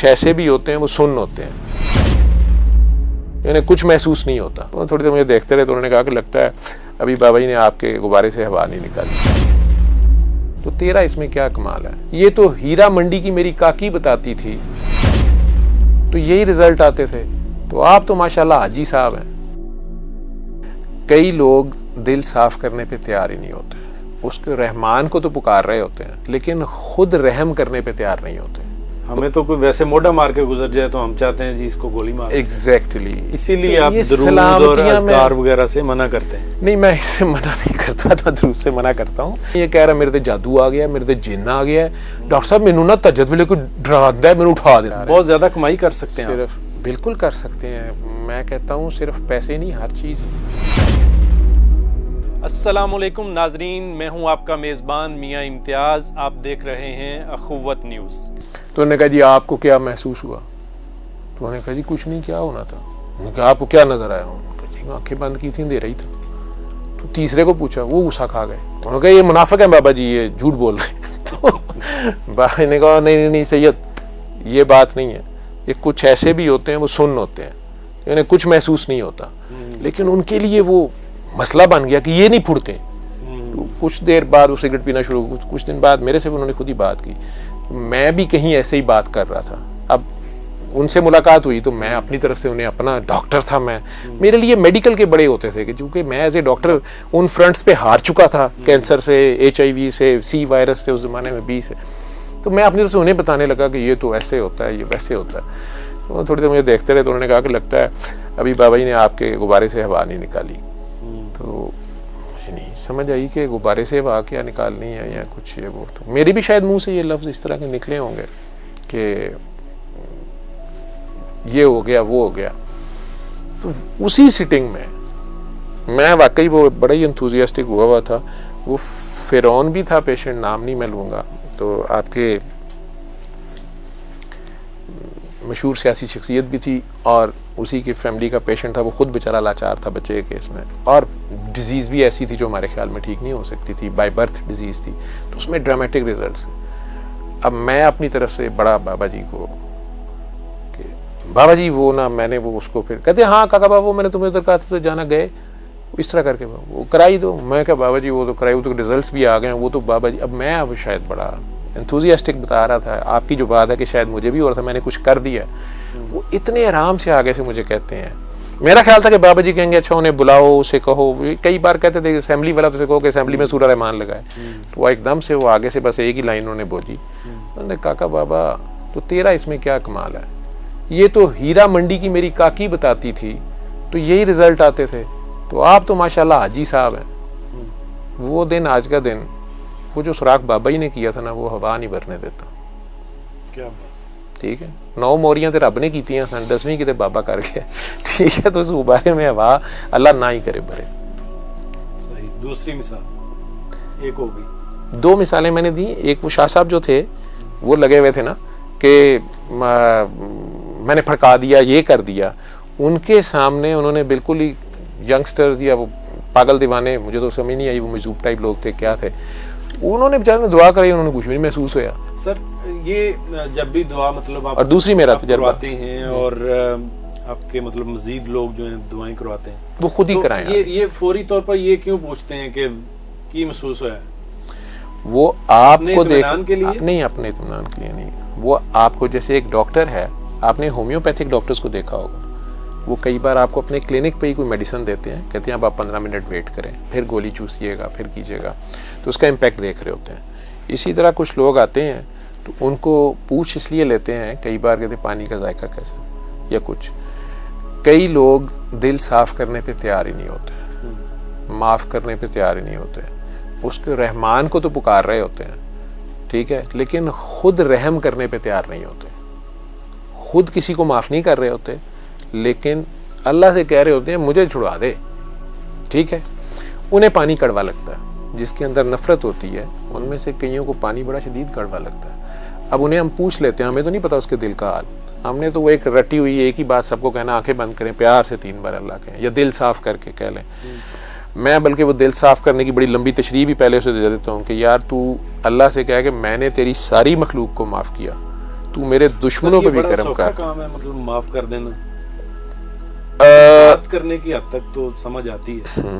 कुछ ऐसे भी होते हैं वो सुन्न होते हैं, इन्हें कुछ महसूस नहीं होता। तो थोड़ी देर मुझे देखते रहे तो उन्होंने कहा कि लगता है अभी बाबा जी ने आपके गुब्बारे से हवा नहीं निकाली। तो तेरा इसमें क्या कमाल है? ये तो हीरा मंडी की मेरी काकी बताती थी तो यही रिजल्ट आते थे। तो आप तो माशाल्लाह हाजी साहब हैं। कई लोग दिल साफ करने पे तैयार ही नहीं होते, उसके रहमान को तो पुकार रहे होते हैं लेकिन खुद रहम करने पे तैयार नहीं होते। हमें तो कोई वैसे मोटा मार के गुजर जाए तो हम चाहते हैं जी इसको गोली मार। एग्जैक्टली इसीलिए आप दुरूद और अज़कार वगैरह से मना करते हैं। नहीं, मैं इससे मना नहीं करता, मैं दुरूद से मना करता हूँ। ये कह रहा मेरे ते जादू आ गया, मेरे ते जिन्न आ गया है, डॉक्टर साहब मैनू ना तजद वेले कोई डरांदा है, मैनू उठा देना। बहुत ज्यादा कमाई कर सकते हैं सिर्फ, बिल्कुल कर सकते हैं। मैं कहता हूँ सिर्फ पैसे नहीं, हर चीज। अस्सलामुअलैकुम नाजरीन, मैं हूं आपका मेज़बान मियां इम्तियाज़। आप देख रहे हैं अखुव्वत न्यूज़। तो उन्होंने कहा जी आपको क्या महसूस हुआ? तो उन्होंने कहा जी कुछ नहीं, क्या होना था? उन्होंने कहा आपको क्या नजर आया? उन्होंने कहा जी आंखें बंद की थी, अंधेरा ही था। तो तीसरे को पूछा, वो गुस्सा खा गए। उन्होंने कहा ये मुनाफिक है बाबा जी, ये झूठ बोल रहे। तो बाबा ने कहा नहीं सैयद, ये बात नहीं है। ये कुछ ऐसे भी होते हैं वो सुन्न होते हैं, इन्हें कुछ महसूस नहीं होता, लेकिन उनके लिए वो मसला बन गया कि ये नहीं फुड़ते। तो कुछ देर बाद वो सिगरेट पीना शुरू, कुछ दिन बाद मेरे से उन्होंने खुद ही बात की। मैं भी कहीं ऐसे ही बात कर रहा था। अब उनसे मुलाकात हुई तो मैं अपनी तरफ से उन्हें, अपना डॉक्टर था मैं, मेरे लिए मेडिकल के बड़े होते थे कि क्योंकि मैं एज ए डॉक्टर उन फ्रंट्स पे हार चुका था, कैंसर से, HIV से, C वायरस से, उस जमाने में B से। तो मैं अपनी तरफ से उन्हें बताने लगा कि ये तो ऐसे होता है, ये वैसे होता है। तो थोड़ी देर मुझे देखते रहे तो उन्होंने कहा कि लगता है अभी बाबा जी ने आपके गुब्बारे से हवा नहीं निकाली। तो मुझे नहीं समझ आई कि गुब्बारे से हवा क्या निकालनी है या कुछ ये वो। तो मेरी भी शायद मुंह से ये लफ्ज़ इस तरह के निकले होंगे कि ये हो गया वो हो गया। तो उसी सिटिंग में मैं वाकई वो बड़ा ही एंथुसियास्टिक हुआ था। वो फिरौन भी था पेशेंट, नाम नहीं मैं लूँगा। तो आपके मशहूर सियासी शख्सियत भी थी और उसी की फैमिली का पेशेंट था। वो खुद बेचारा लाचार था बच्चे के केस में, और डिजीज़ भी ऐसी थी जो हमारे ख्याल में ठीक नहीं हो सकती थी, बाय बर्थ डिजीज़ थी। तो उसमें ड्रामेटिक रिजल्ट्स। अब मैं अपनी तरफ से बड़ा बाबा जी को कि बाबा जी वो ना, मैंने वो उसको फिर कहते हाँ काका बाबा मैंने तुम्हें उधर कहा था तो जाना गए, इस तरह करके वो कराई दो। मैं क्या बाबा जी वो तो कराई, वो तो रिजल्ट्स भी आ गए, वो तो बाबा जी। अब मैं अब शायद बड़ा एंथुसियास्टिक बता रहा था। आपकी जो बात है कि शायद मुझे भी हो रहा था, मैंने कुछ कर दिया, वो इतने आराम से आगे से मुझे कहते हैं। मेरा ख्याल था कि बाबा जी कहेंगे अच्छा उन्हें बुलाओ, उसे कहो। कई बार कहते थे असेंबली वाला, तो उसे कहो कि असेंबली में सूरह रहमान लगाए। तो वो एकदम से वो आगे से बस एक ही लाइन उन्होंने बोली, उन्होंने काका बाबा तो तेरा इसमें क्या कमाल है? ये तो हीरा मंडी की मेरी काकी बताती थी तो यही रिजल्ट आते थे। तो आप तो माशाल्लाह हाजी साहब हैं। वो दिन आज का दिन, वो जो सुराख बाबा ही ने किया था ना, वो हवा नहीं भरने देता। क्या बात, ठीक है। 9 मोरियां तो रब ने की सन, 10वीं किते बाबा कर गया। ठीक है, तो उस गुब्बारे में हवा अल्लाह ना ही करे भरे। सही। दूसरी मिसाल एक हो गई, 2 मिसालें मैंने दी। एक वो शाह साहब जो थे वो लगे हुए थे ना कि मैंने फड़का दिया, ये कर दिया। उनके सामने उन्होंने बिल्कुल ही यंगस्टर्स या वो पागल दीवाने, मुझे तो समझ नहीं आई, वो मजूब टाइप लोग थे क्या थे, उन्होंने बेचारे ने दुआ कराई, उन्होंने कुछ भी नहीं महसूस होया। सर ये जब भी दुआ मतलब आप, और दूसरी मेरा तजर्बा हैं और आपके मतलब मजीद लोग जो हैं दुआएं करवाते हैं, वो खुद ही कराएं। ये फौरी तौर पर ये क्यों पूछते हैं कि महसूस होया? वो आपको देख के लिए नहीं, अपने इत्मीनान के लिए नहीं। वो आपको, जैसे एक डॉक्टर है, आपने होम्योपैथिक डॉक्टर्स को देखा होगा, वो कई बार आपको अपने क्लिनिक पे ही कोई मेडिसिन देते हैं, कहते हैं अब आप 15 मिनट वेट करें, फिर गोली चूसिएगा, फिर कीजिएगा, तो उसका इम्पैक्ट देख रहे होते हैं। इसी तरह कुछ लोग आते हैं तो उनको पूछ इसलिए लेते हैं, कई बार कहते पानी का जायका कैसा या कुछ। कई लोग दिल साफ करने पे तैयार ही नहीं होते, माफ़ करने पे तैयार ही नहीं होते, उसके रहमान को तो पुकार रहे होते हैं, ठीक है, लेकिन खुद रहम करने पे तैयार नहीं होते। खुद किसी को माफ़ नहीं कर रहे होते, लेकिन अल्लाह से कह रहे होते हैं मुझे छुड़वा दे, ठीक है। उन्हें पानी कड़वा लगता है, जिसके अंदर नफरत होती है उनमें से कईयों को पानी बड़ा शदीद कड़वा लगता है। अब उन्हें हम पूछ लेते हैं, हमें तो नहीं पता उसके दिल का हाल, हमने तो वो एक रटी हुई एक ही बात सबको कहना, आंखें बंद करें, प्यार से 3 बार अल्लाह कहें, या दिल साफ करके कह लें। मैं बल्कि वो दिल साफ करने की बड़ी लंबी तशरीह भी पहले उसे दे देता हूँ कि यार तू अल्लाह से कह कि मैंने तेरी सारी मखलूक को माफ़ किया, तू मेरे दुश्मनों पे भी करम कर। काम है मतलब माफ कर देना, बात करने की हद तक तो समझ आती है।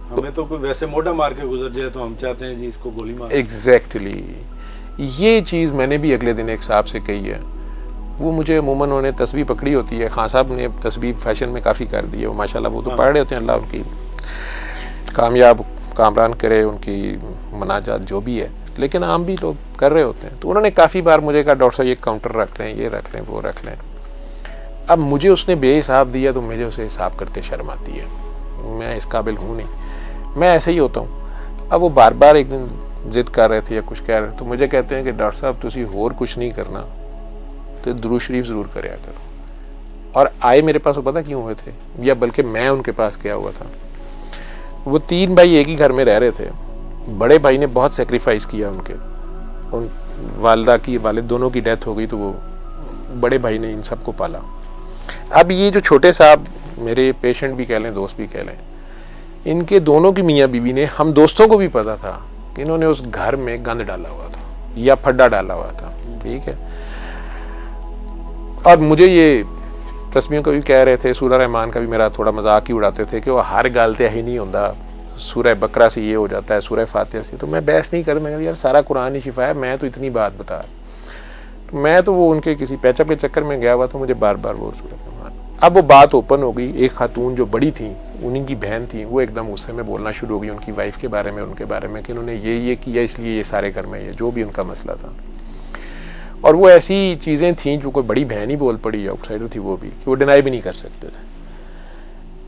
हमें तो कोई वैसे मोटा मार के गुजर जाए तो हम चाहते हैं जी इसको गोली मार। एग्जैक्टली ये चीज़ मैंने भी अगले दिन एक साहब से कही है। वो मुझे अमूमन उन्होंने तस्बीह पकड़ी होती है, खान साहब ने तस्बीह फैशन में काफ़ी कर दी है, वो माशाल्लाह वो तो पढ़ रहे होते हैं, अल्लाह उनकी कामयाब कामरान करे, उनकी मनाजात जो भी है, लेकिन आम भी लोग कर रहे होते हैं। तो उन्होंने काफ़ी बार मुझे कहा डॉक्टर साहब ये काउंटर रख लें, ये रख लें, वो रख लें। अब मुझे उसने बेहिसाब दिया तो मुझे उसे हिसाब करते शर्म आती है, मैं इस काबिल हूँ नहीं, मैं ऐसे ही होता हूँ। अब वो बार बार एक दिन जिद कर रहे थे या कुछ कह रहे थे, तो मुझे कहते हैं कि डॉक्टर साहब तुसी होर कुछ नहीं करना तो दुरूद शरीफ ज़रूर करया करो। और आए मेरे पास वो पता क्यों हुए थे, या बल्कि मैं उनके पास गया हुआ था। वो 3 भाई एक ही घर में रह रहे थे। बड़े भाई ने बहुत सेक्रीफाइस किया, उन वालिदा की वालिद दोनों की डेथ हो गई, तो वो बड़े भाई ने इन सबको पाला। अब ये जो छोटे साहब मेरे पेशेंट भी कह लें, दोस्त भी कह लें, इनके दोनों की मियाँ बीवी ने, हम दोस्तों को भी पता था कि इन्होंने उस घर में गंद डाला हुआ था या फड्डा डाला हुआ था, ठीक है। और मुझे ये तस्वीरों का भी कह रहे थे, सूरह रहमान का भी मेरा थोड़ा मजाक ही उड़ाते थे कि वो हर गाल ते ही नहीं होता, सूरह बकरा से ये हो जाता है, सूरह फातिहा से। तो मैं बहस नहीं कर, मैं यार सारा कुरान ही शिफा है, मैं तो इतनी बात बता। तो मैं तो वो उनके किसी पैचअप के चक्कर में गया हुआ था, मुझे बार बार वो सूरह रहमान। अब वो बात ओपन हो गई। एक खातून जो बड़ी थी, उन्हीं की बहन थी, वो एकदम गुस्से में बोलना शुरू हो गई उनकी वाइफ के बारे में, उनके बारे में कि इन्होंने ये किया इसलिए ये सारे घर में ये जो भी उनका मसला था। और वो ऐसी चीज़ें थीं जो कोई बड़ी बहन ही बोल पड़ी, आउटसाइडर थी वो भी, कि वो डिनाई भी नहीं कर सकते थे।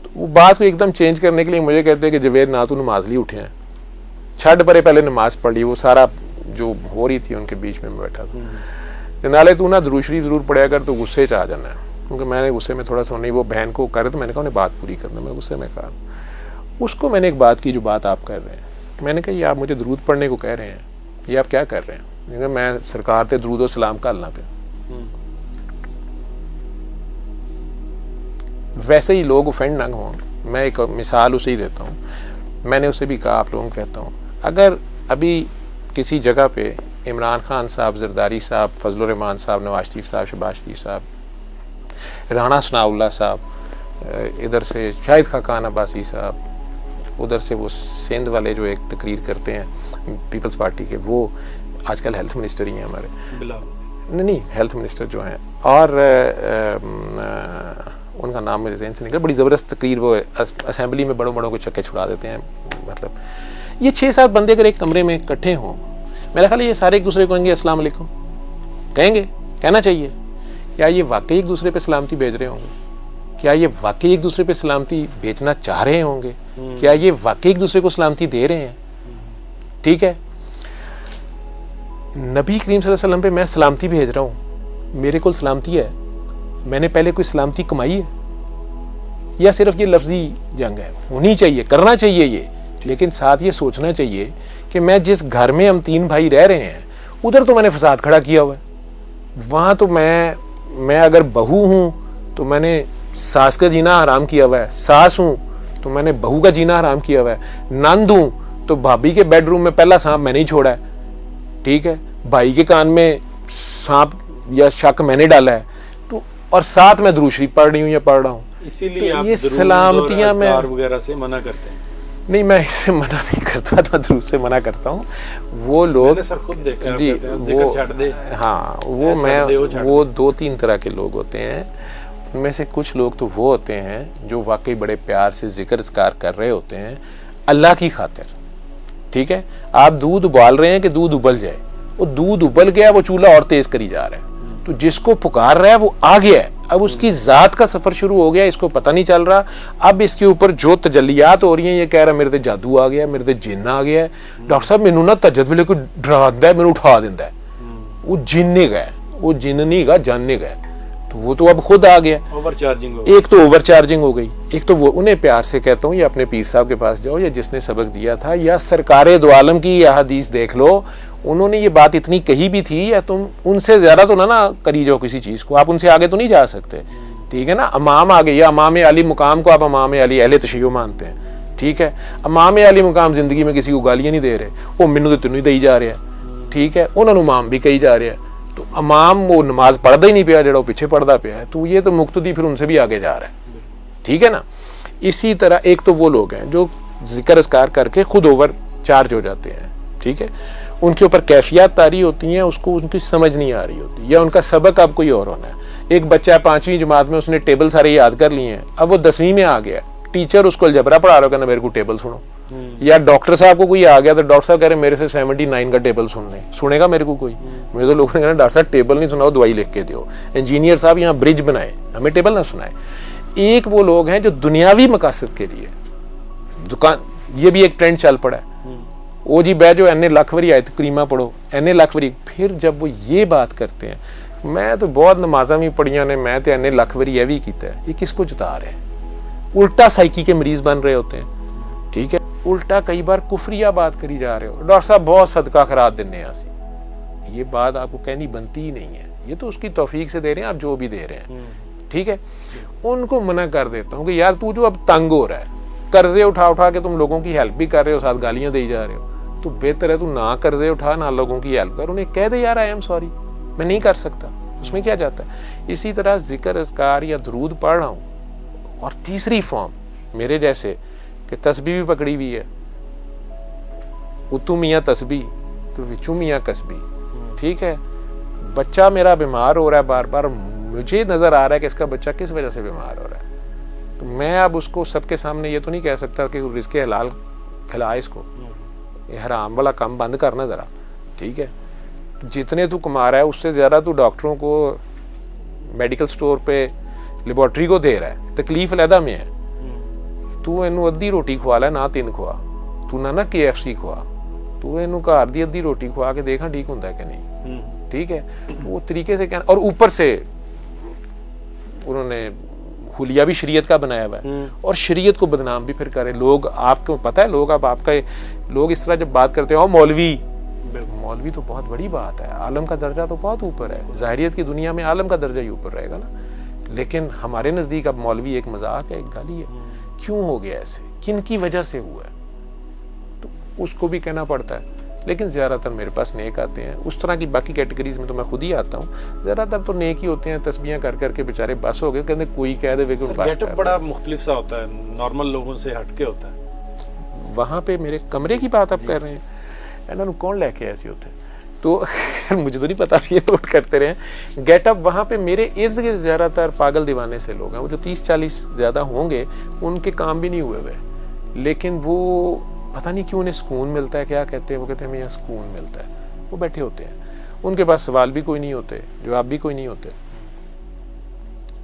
तो वो बात को एकदम चेंज करने के लिए मुझे कहते हैं कि जवेद ना तो नमाज ली उठे हैं, छठ परे पहले नमाज पढ़ ली। वो सारा जो हो रही थी उनके बीच में बैठा था। नाले तू ना दुरूद शरीफ जरूर पढ़ा कर, तो गुस्से च आ जाना है। क्योंकि मैंने गुस्से में थोड़ा सा नहीं, वो बहन को कर रहे, तो मैंने कहा उन्हें बात पूरी करना, मैं गुस्से में कहा उसको। मैंने एक बात की जो बात आप कर रहे हैं, मैंने कहा ये आप मुझे दरूद पढ़ने को कह रहे हैं, ये आप क्या कर रहे हैं? मैं सरकार ते दरूद और सलाम घलना पे। वैसे ही लोग ऑफेंड ना हों, मैं एक मिसाल उसे ही देता हूँ। मैंने उसे भी कहा, आप लोगों को कहता हूँ, अगर अभी किसी जगह पे इमरान खान साहब, जरदारी साहब, फजलुर रहमान साहब, नवाज शरीफ साहब, शहबाज शरीफ साहब, राणा सनाउल्लाह साहब, इधर से शाहिद खाकान अब्बासी साहब, उधर से वो सिंध वाले जो एक तकरीर करते हैं पीपल्स पार्टी के, वो आजकल हेल्थ मिनिस्टर ही हैं हमारे, नहीं हेल्थ मिनिस्टर जो हैं, और उनका नाम मेरे ज़हन से निकला, बड़ी ज़बरदस्त तकरीर, वो असेंबली में बड़ों बड़ों को चक्के छुड़ा देते हैं। मतलब ये 6-7 बंदे अगर एक कमरे में इकट्ठे हों, मेरा ख्याल ये सारे एक दूसरे को कहेंगे अस्सलाम वालेकुम, कहेंगे, कहना चाहिए। क्या ये वाकई एक दूसरे पे सलामती भेज रहे होंगे? क्या ये वाकई एक दूसरे पे सलामती भेजना चाह रहे होंगे? क्या ये वाकई एक दूसरे को सलामती दे रहे हैं? ठीक है, नबी करीम सल्लल्लाहु अलैहि वसल्लम पे मैं सलामती भेज रहा हूँ, मेरे को सलामती है, मैंने पहले कोई सलामती कमाई है, या सिर्फ ये लफ्जी जंग है? होनी चाहिए, करना चाहिए ये, लेकिन साथ ये सोचना चाहिए कि मैं जिस घर में हम 3 भाई रह रहे हैं, उधर तो मैंने फसाद खड़ा किया हुआ है, वहाँ तो मैं अगर बहू हूँ तो मैंने सास का जीना हराम किया हुआ है, सास हूँ तो मैंने बहू का जीना हराम किया हुआ है, नंद हूँ तो भाभी के बेडरूम में पहला सांप मैंने ही छोड़ा है, ठीक है, भाई के कान में सांप या शक मैंने डाला है, तो और साथ में दुरूद शरीफ पढ़ रही हूँ या पढ़ रहा हूँ। इसीलिए तो ये सलामतियाँ मैं वगैरह से मना करते हैं। नहीं, मैं इससे मना नहीं करता, मैं दुरूद से मना करता हूँ। वो लोग सर खुद देखा जी, वो छੱਡ दे, हाँ, वो मैं वो 2-3 तरह के लोग होते हैं। उनमें से कुछ लोग तो वो होते हैं जो वाकई बड़े प्यार से जिक्र कर रहे होते हैं अल्लाह की खातिर, ठीक है। आप दूध उबाल रहे हैं कि दूध उबल जाए, वो दूध उबल गया, वो चूल्हा और तेज करी जा रहा है, तो जिसको पुकार रहा है वो आ गया है, अब उसकी ज़ात का सफ़र शुरू हो गया, इसको पता नहीं चल रहा। अब इसके ऊपर जो तजल्लियात हो रही हैं, ये कह रहा है मेरे ते जादू आ गया, मेरे ते जिन्न आ गया है, डॉक्टर साहब मैनू ना तजद वेले कोई डरांदा है, मैनू उठा देंदा है, वो जिन्ने गए, वो जिन्न नहीं गा, जानने गए, तो वो तो अब खुद आ गया। ओवरचार्जिंग हो गई, एक तो ओवरचार्जिंग हो गई, एक तो वो उन्हें प्यार से कहता हूँ, या अपने पीर साहब के पास जाओ, या जिसने सबक दिया था, या सरकारे दो आलम की यह हदीस देख लो, उन्होंने ये बात इतनी कही भी थी, या तुम उनसे ज़्यादा तो ना करी जाओ किसी चीज़ को, आप उनसे आगे तो नहीं जा सकते, ठीक है ना। अमाम आ गए, या अमाम अली मुकाम को आप अमाम अली अहले तशय्यो मानते हैं, ठीक है। अमाम अली मुकाम जिंदगी में किसी को गालियाँ नहीं दे रहे, वो मैनू तो तेनू ही दई जा रहा है, ठीक है, उन्होंने इमाम भी कही जा रहा है, तो अमाम वो नमाज पढ़ता ही नहीं पिया, जो पीछे पढ़ता पिया है, तो ये तो मुक्तदी फिर उनसे भी आगे जा रहा है, ठीक है ना। इसी तरह एक तो वो लोग हैं जो जिक्र अस्कार करके खुद ओवर चार्ज हो जाते हैं, ठीक है, उनके ऊपर कैफियत तारी होती हैं, उसको उनकी समझ नहीं आ रही होती, या उनका सबक अब कोई और होना है। एक बच्चा है 5वीं जमात में, उसने टेबल सारे याद कर लिए हैं, अब वो 10वीं में आ गया, टीचर उसको अलजबरा पढ़ा रहा है, मेरे को टेबल सुनो, या डॉक्टर साहब को कोई आ गया तो डॉक्टर साहब कह रहे मेरे से 79 का टेबल सुनेगा मेरे को कोई? मेरे तो लोगों ने कहना डॉक्टर साहब टेबल नहीं सुनाओ, दवाई लिख के दो। इंजीनियर साहब यहाँ ब्रिज बनाए, हमें टेबल ना सुनाए। एक वो लोग हैं जो दुनियावी मकासद के लिए दुकान, ये भी एक ट्रेंड चल पड़ा है, ओ जी बह जो एने लख वरी आयत करीमा पढ़ो, एने लख वरी, फिर जब वो ये बात करते हैं, मैं तो बहुत नमाजा भी पढ़िया ने, मैं तो एने लख वरी यह भी किया है, ये किसको जता रहे हैं? उल्टा साइकी के मरीज बन रहे होते हैं, ठीक है, उल्टा कई बार कुफरिया बात करी जा रहे हो, डॉक्टर साहब बहुत सदका खराब देने आसी, ये बात आपको कहनी बनती ही नहीं है, ये तो उसकी तौफीक से दे रहे हैं आप जो भी दे रहे हैं, ठीक है। उनको मना कर देता हूँ कि यार तू जो अब तंग हो रहा है, कर्जे उठा उठा के तुम लोगों की हेल्प भी कर रहे हो, साथ गालियां दे जा रहे हो, तो बेहतर है तू ना कर्जे उठा, ना लोगों की हेल्प कर, उन्हें कह दे यार आई एम सॉरी, मैं नहीं कर सकता, उसमें क्या जाता है। इसी तरह जिक्र अस्कार या दरूद पढ़ रहा हूँ, और तीसरी फॉर्म मेरे जैसे कि तस्बीह भी पकड़ी हुई है, उतू मियाँ तस्बीह तो विचू मियाँ कसबी, ठीक है, बच्चा मेरा बीमार हो रहा है, बार बार मुझे नजर आ रहा है कि इसका बच्चा किस वजह से बीमार हो रहा है, तो मैं अब उसको सबके सामने ये तो नहीं कह सकता कि रिज़्क़े हलाल खिला इसको, ये हराम वाला काम बंद करना ज़रा, ठीक है। जितने तू कमा रहा है उससे ज़्यादा तू डॉक्टरों को, मेडिकल स्टोर पे, लेबॉर्ट्री को दे रहा है, तकलीफ अलहदा में है, तू इनू अद्धी रोटी खुआ लै ना 3 खुआ, तू ना KFC खुआ, तू इनू घर दी अद्धी रोटी खुआ के देखा ठीक होंदा है कि नहीं, ठीक है। वो तरीके से क्या, और ऊपर से उन्होंने हुलिया भी शरीयत का बनाया हुआ है, और शरीयत को बदनाम भी फिर करे लोग। आपको पता है लोग, अब आपका लोग इस तरह जब बात करते हैं मौलवी तो बहुत बड़ी बात है, आलम का दर्जा तो बहुत ऊपर है, ज़ाहिरियत की दुनिया में आलम का दर्जा ही ऊपर रहेगा ना, लेकिन हमारे नज़दीक अब मौलवी एक मजाक है, एक गाली है। क्यों हो गया ऐसे, किन की वजह से हुआ है, तो उसको भी कहना पड़ता है। लेकिन ज़्यादातर मेरे पास नेक आते हैं, उस तरह की बाकी कैटेगरीज में तो मैं खुद ही आता हूँ, ज़्यादातर तो नेक ही होते हैं, तस्बीहां कर करके बेचारे बस हो गए, कहते कोई कह दे गेटअप बड़ा मुख्तलिफ सा होता है, नॉर्मल लोगों से हटके होता है। वहाँ पे मेरे कमरे की बात आप कर रहे हैं, इन्होंने कौन लेके ऐसे होते हैं, तो मुझे तो नहीं पता, ये नोट करते रहे। गेटअप वहाँ पे मेरे इर्द गिर्द ज़्यादातर पागल दीवाने से लोग हैं, वो जो 30-40 ज़्यादा होंगे, उनके काम भी नहीं हुए हुए, लेकिन वो पता नहीं क्यों उन्हें सुकून मिलता है, क्या कहते हैं वो, कहते हैं हमें यहाँ सुकून मिलता है, वो बैठे होते हैं, उनके पास सवाल भी कोई नहीं होते, जवाब भी कोई नहीं होते।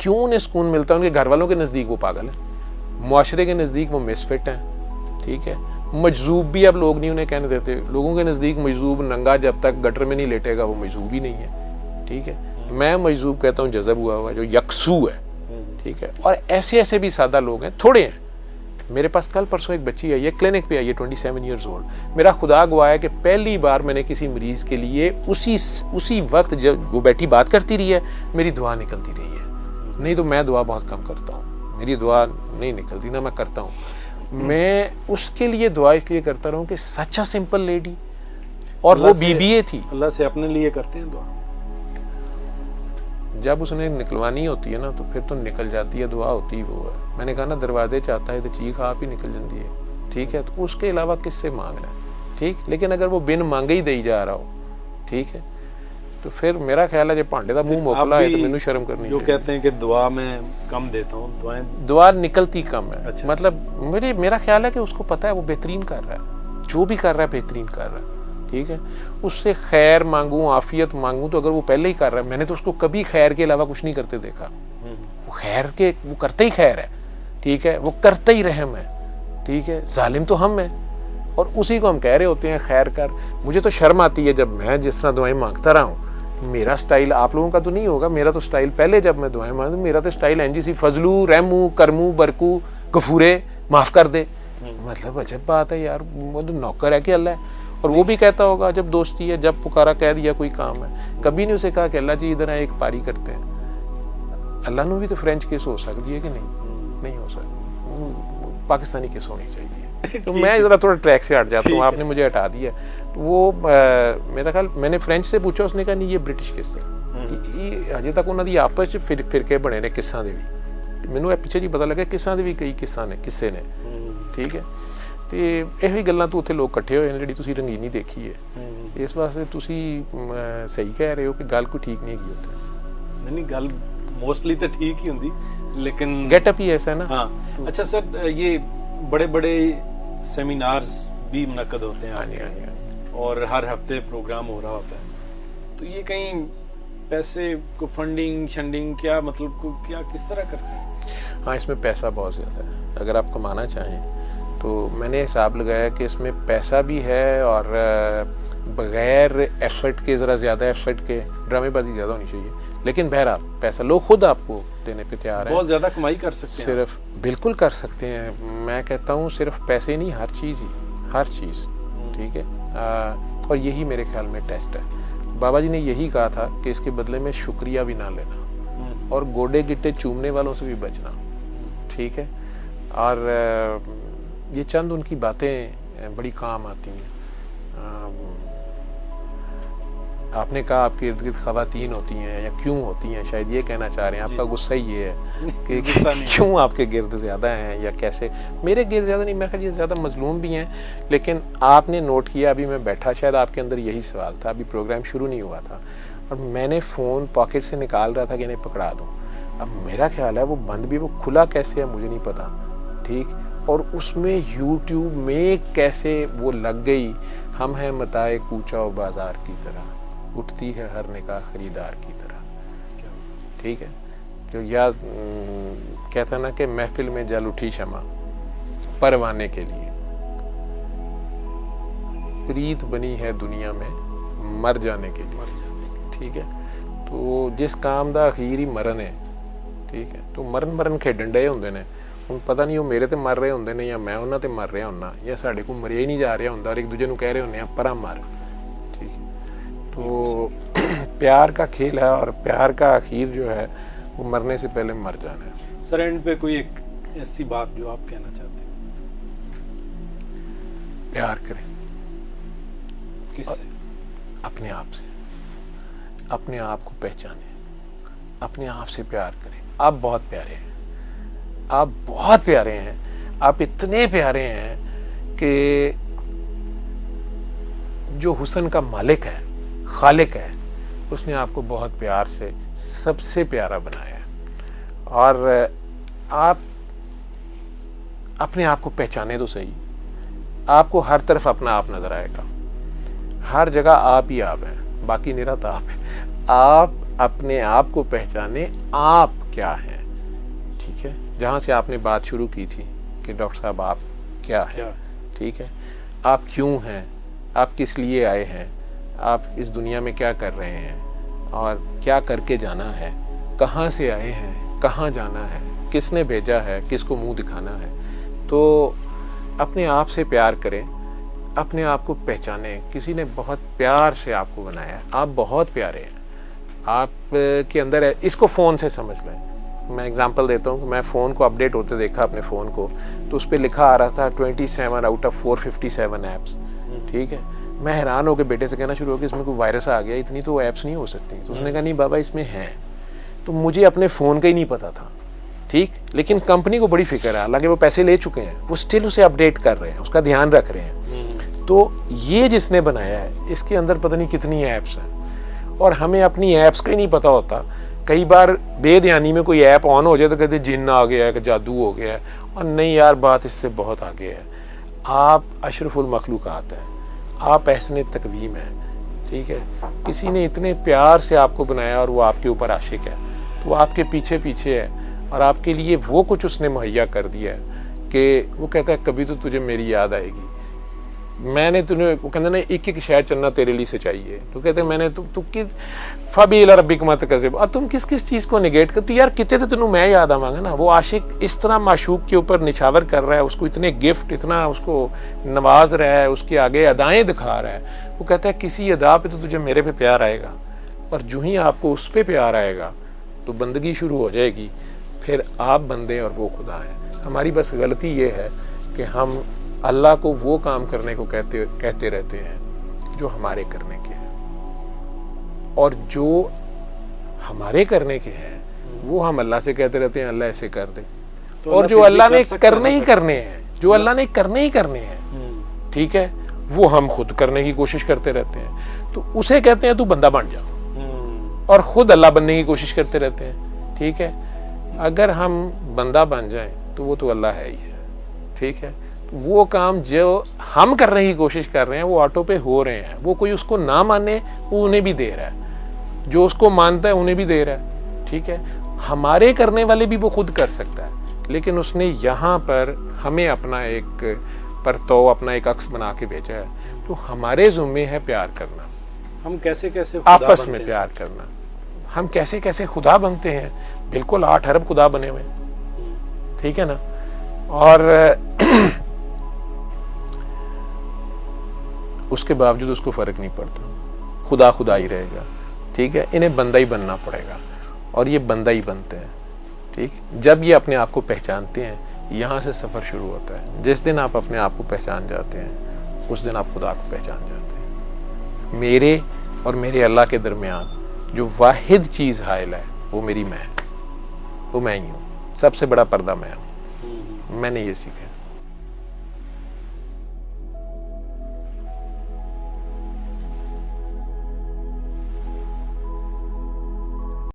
क्यों उन्हें सुकून मिलता है? उनके घर वालों के नज़दीक वो पागल है, मुआशरे के नज़दीक वो मिसफिट हैं, ठीक है। मजजूब भी अब लोग नहीं उन्हें कहने देते, लोगों के नज़दीक मजजूब नंगा जब तक गटर में नहीं लेटेगा वो मजजूब ही नहीं है, ठीक है। मैं मजजूब कहता हूँ जज़ब हुआ हुआ जो यकसू है, ठीक है। और ऐसे ऐसे भी सादा लोग हैं, थोड़े हैं। मेरे पास कल परसों एक बच्ची आई है, क्लिनिक पे आई है, 27 ईयर्स ओल्ड। मेरा खुदा गवाह है कि पहली बार मैंने किसी मरीज के लिए उसी वक्त जब वो बैठी बात करती रही है, मेरी दुआ निकलती रही है। नहीं तो मैं दुआ बहुत कम करता हूँ, मेरी दुआ नहीं निकलती, ना मैं करता हूँ। मैं उसके लिए दुआ इसलिए करता रहूँ कि सच अ सिंपल लेडी, और वो BBA थी। अल्लाह से अपने लिए करते हैं दुआ, जब उसने निकलवानी होती है ना तो फिर तो निकल जाती है, दुआ होती वो है। मैंने कहा ना दरवाजे चाहता है तो चीख आप ही निकल जाती है, ठीक है। तो उसके अलावा किससे मांगना है, ठीक। लेकिन अगर वो बिन मांगे ही दे जा रहा हो, ठीक है, तो फिर मेरा ख्याल है जो भांडे का मुंह मोकला है तो मैंने शर्म करनी चाहिए। जो कहते हैं कि दुआ में कम देता हूँ, दुआ निकलती कम है। अच्छा। मतलब मेरा ख्याल है कि उसको पता है वो बेहतरीन कर रहा है, जो भी कर रहा है बेहतरीन कर रहा है, ठीक है। उससे खैर मांगूं, आफियत मांगूं, तो अगर वो पहले ही कर रहा है, मैंने तो उसको कभी खैर के अलावा कुछ नहीं करते देखा। वो खैर के वो करते ही खैर है, ठीक है, वो करते ही रहम है, ठीक है। जालिम तो हम हैं और उसी को हम कह रहे होते हैं खैर कर। मुझे तो शर्म आती है जब मैं जिस तरह दुआएं मांगता रहा हूँ। मेरा स्टाइल आप लोगों का तो नहीं होगा, मेरा तो स्टाइल पहले जब मैं दुआएं मांगता, मेरा तो स्टाइल एनजी सी फजलू रहमू करमू बरकू गफूरे माफ कर दे। मतलब अजब बात है यार, वो तो नौकर है कि अल्लाह है। और वो भी कहता होगा जब दोस्ती है, जब पुकारा कह दिया कोई काम है, कभी नहीं उसे कहा कि अल्लाह जी इधर है एक पारी करते हैं। अल्लाह ने भी तो फ्रेंच किस हो सकती है कि नहीं? नहीं हो सकता, वो पाकिस्तानी किस होनी चाहिए। तो मैं ज़रा थोड़ा ट्रैक से हट जाता हूँ, आपने मुझे हटा दिया। तो वो मेरा ख्याल मैंने फ्रेंच से पूछा, उसने कहा नहीं ये ब्रिटिश किस्सा ये अजे तक उन्होंने आपस च फिरके बने ने किस्सा दे भी, मैनू पिछे जी पता लगा किस्सा दे भी कई किस्से ने, ठीक है। तो ਇਹੋ ਗੱਲਾਂ ਤੋਂ ਉੱਥੇ ਲੋਕ ਇਕੱਠੇ ਹੋਏ ਨੇ ਜਿਹੜੀ ਤੁਸੀਂ ਰੰਗੀਨੀ ਦੇਖੀ ਹੈ। ਇਸ ਵਾਸਤੇ ਤੁਸੀਂ ਸਹੀ ਕਹਿ ਰਹੇ ਹੋ ਕਿ ਗੱਲ ਕੋਈ ਠੀਕ ਨਹੀਂ ਹੈਗੀ ਉੱਥੇ। नहीं गल मोस्टली तो ठीक ही होंगी, लेकिन गेटअप ही ऐसा है ना। हाँ अच्छा सर, ये बड़े बड़े सेमिनार्स भी मुनक्कद होते हैं आपके, और हर हफ्ते प्रोग्राम हो रहा होता है, तो ये कहीं पैसे को फंडिंग शंडिंग क्या मतलब को क्या किस तरह करते हैं? हाँ, इसमें पैसा बहुत ज़्यादा है। अगर आप कमाना चाहें तो मैंने हिसाब लगाया कि इसमें पैसा भी है और बग़ैर एफर्ट के, ज़रा ज़्यादा एफर्ट के, ड्रामेबाजी ज़्यादा होनी चाहिए, लेकिन बहरहाल पैसा लोग खुद आपको देने पे तैयार है। बहुत ज़्यादा कमाई कर सकते हैं सिर्फ, बिल्कुल कर सकते हैं। मैं कहता हूँ सिर्फ पैसे नहीं, हर चीज़ ही, हर चीज़, ठीक है। और यही मेरे ख्याल में टेस्ट है। बाबा जी ने यही कहा था कि इसके बदले में शुक्रिया भी ना लेना और गोडे गिट्टे चूमने वालों से भी बचना, ठीक है। और ये चंद उनकी बातें बड़ी काम आती हैं। आपने कहा आपके इर्द गिर्द ख़वातीन होती हैं या क्यों होती हैं, शायद ये कहना चाह रहे हैं। आपका गुस्सा ही ये है कि क्यों आपके गिर्द ज़्यादा हैं या कैसे। मेरे गिर्द ज़्यादा नहीं, मेरे ख्याल ये ज़्यादा मजलूम भी हैं, लेकिन आपने नोट किया, अभी मैं बैठा, शायद आपके अंदर यही सवाल था, अभी प्रोग्राम शुरू नहीं हुआ था और मैंने फ़ोन पॉकेट से निकाल रहा था कि इन्हें पकड़ा दूँ। अब मेरा ख्याल है वो बंद भी, वो खुला कैसे है मुझे नहीं पता, ठीक। और उसमें YouTube में कैसे वो लग गई, हम हैं मताए कूचा व बाज़ार की तरह, उठती है हर निकाह खरीदार की तरह, ठीक है। जो याद कहता ना कि महफिल में जल उठी शमा परवाने के लिए, प्रीत बनी है दुनिया में मर जाने के लिए, ठीक है। तो जिस काम दा अखीर ही मरण है, ठीक है। तो मरण खेडन डे होंदे ने, ਹੁਣ पता नहीं वो मेरे ते मर रहे होंदे ने या मैं उन्हां ते मर रहा हुन्ना या साडे को मरिया ही नहीं जा रहा हुंदा और एक दूजे नूं कह रहे होंदे आ परा मर, ठीक है। तो प्यार का खेल है और प्यार का आखिर जो है वो मरने से पहले मर जाना है। सर एंड पे कोई एक ऐसी बात जो आप कहना चाहते हैं? प्यार करें। किससे? अपने आप से, अपने आप को पहचानें, अपने आप से प्यार करें। आप बहुत प्यारे हैं, आप बहुत प्यारे हैं, आप इतने प्यारे हैं कि जो हुस्न का मालिक है, खालिक है, उसने आपको बहुत प्यार से सबसे प्यारा बनाया है। और आप अपने आप को पहचाने तो सही, आपको हर तरफ अपना आप नजर आएगा, हर जगह आप ही आप हैं, बाकी निरत आप है। आप अपने आप को पहचाने, आप क्या हैं, ठीक है। जहाँ से आपने बात शुरू की थी कि डॉक्टर साहब आप क्या हैं, ठीक है। आप क्यों हैं, आप किस लिए आए हैं, आप इस दुनिया में क्या कर रहे हैं और क्या करके जाना है, कहाँ से आए हैं, कहाँ जाना है, किसने भेजा है, किसको मुंह दिखाना है। तो अपने आप से प्यार करें, अपने आप को पहचानें। किसी ने बहुत प्यार से आपको बनाया है, आप बहुत प्यारे हैं, आप के अंदर है। इसको फ़ोन से समझ लें। मैं एग्जांपल देता हूँ कि मैं फ़ोन को अपडेट होते देखा अपने फ़ोन को, तो उस पर लिखा आ रहा था 27 आउट ऑफ 457 ऐप्स, ठीक है। मैं हैरान होकर बेटे से कहना शुरू हो कि इसमें कोई वायरस आ गया, इतनी तो ऐप्स नहीं हो सकती। तो उसने कहा नहीं बाबा इसमें हैं। तो मुझे अपने फ़ोन का ही नहीं पता था, ठीक। लेकिन कंपनी को बड़ी फिक्र है, हालांकि वो पैसे ले चुके हैं, वो स्टिल उसे अपडेट कर रहे हैं, उसका ध्यान रख रहे हैं। तो ये जिसने बनाया है इसके अंदर पता नहीं कितनी ऐप्स हैं और हमें अपनी ऐप्स का ही नहीं पता होता। कई बार बेध्यानी में कोई ऐप ऑन हो जाए तो कहते जिन्न आ गया है कि जादू हो गया है, और नहीं यार बात इससे बहुत आगे है। आप अशरफुल मखलूक़ात हैं, आप एहसन तकवीम हैं, ठीक है। किसी ने इतने प्यार से आपको बनाया और वो आपके ऊपर आशिक है, तो वो आपके पीछे पीछे है और आपके लिए वो कुछ उसने मुहैया कर दिया है कि वो कहता है कभी तो तुझे मेरी याद आएगी। मैंने तुझे, वो कहते ना एक एक शायद चन्ना तेरे लिए से चाहिए, तो कहते हैं मैंने तू कि फ़बील रब्बिक मत कज़िब, और तुम किस किस चीज़ को निगेट कर, तो यार कितने तो तेनों मैं याद आवांगा ना। वो आशिक इस तरह माशूक के ऊपर निछावर कर रहा है, उसको इतने गिफ्ट, इतना उसको नवाज रहा है, उसके आगे अदाएँ दिखा रहा है। वो कहता है किसी अदा पे तो तुझे मेरे पे प्यार आएगा, और जो ही आपको उस पर प्यार आएगा तो बंदगी शुरू हो जाएगी। फिर आप बंदे और वो खुदा है। हमारी बस गलती ये है कि हम अल्लाह को वो काम करने को कहते रहते हैं जो हमारे करने के हैं, और जो हमारे करने के हैं वो हम अल्लाह से कहते रहते हैं अल्लाह ऐसे कर दे। तो और जो अल्लाह ने करने ही करने हैं, जो अल्लाह ने करने ही करने हैं, ठीक है, वो हम खुद करने की कोशिश करते रहते हैं। तो उसे कहते हैं तू बंदा बन जा, और खुद अल्लाह बनने की कोशिश करते रहते हैं। ठीक है, अगर हम बंदा बन जाएं तो वो तो अल्लाह है ही है। ठीक है, तो वो काम जो हम करने की कोशिश कर रहे हैं वो ऑटो पे हो रहे हैं। वो कोई उसको ना माने वो उन्हें भी दे रहा है, जो उसको मानता है उन्हें भी दे रहा है। ठीक है, हमारे करने वाले भी वो खुद कर सकता है, लेकिन उसने यहाँ पर हमें अपना एक परतो, अपना एक अक्स बना के भेजा है। तो हमारे ज़िम्मे है प्यार करना, हम कैसे कैसे आपस में प्यार करना, हम कैसे कैसे खुदा बनते हैं। बिल्कुल 8 अरब खुदा बने हुए, ठीक है ना। और उसके बावजूद उसको फर्क नहीं पड़ता, खुदा खुदा ही रहेगा। ठीक है, इन्हें बंदा ही बनना पड़ेगा, और ये बंदा ही बनते हैं। ठीक, जब ये अपने आप को पहचानते हैं, यहाँ से सफ़र शुरू होता है। जिस दिन आप अपने आप को पहचान जाते हैं, उस दिन आप खुदा को पहचान जाते हैं। मेरे और मेरे अल्लाह के दरमियान जो वाहिद चीज़ हाइल है वो मेरी मैं, वो मैं ही हूँ। सबसे बड़ा पर्दा मैं हूँ। मैंने ये सीखा।